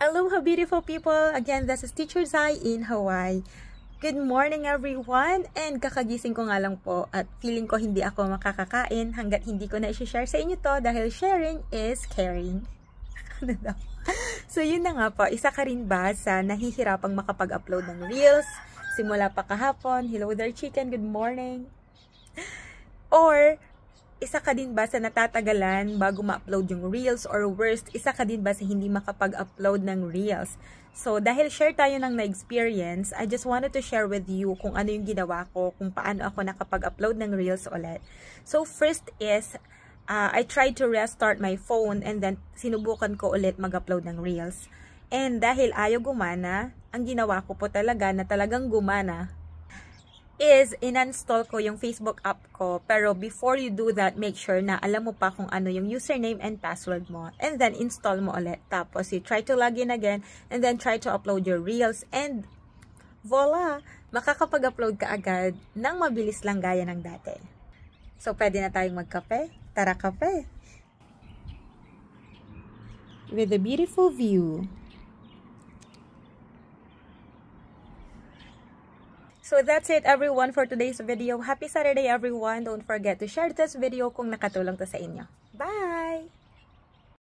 Aloha beautiful people! Again, this is Teacher Zai in Hawaii. Good morning everyone! And kakagising ko nga lang po at feeling ko hindi ako makakakain hanggat hindi ko na i-share sa inyo to dahil sharing is caring. So yun na nga po, isa ka rin ba sa nahihirapang makapag-upload ng Reels? Simula pa kahapon, hello there chicken, good morning! Or isa ka din ba sa natatagalan bago ma-upload yung Reels? Or worst, isa ka din ba sa hindi makapag-upload ng Reels? So, dahil share tayo ng na-experience, I just wanted to share with you kung ano yung ginawa ko, kung paano ako nakapag-upload ng Reels ulit. So, first is, I tried to restart my phone and then sinubukan ko ulit mag-upload ng Reels. And dahil ayaw gumana, ang ginawa ko po talaga na talagang gumana, is in-install ko yung Facebook app ko. Pero before you do that, make sure na alam mo pa kung ano yung username and password mo. And then install mo ulit. Tapos you try to log in again and then try to upload your Reels. And voila! Makakapag-upload ka agad ng mabilis lang gaya ng dati. So pwede na tayong magkape? Tara kape! With a beautiful view. So that's it everyone for today's video. Happy Saturday everyone. Don't forget to share this video kung nakatulong to sa inyo. Bye!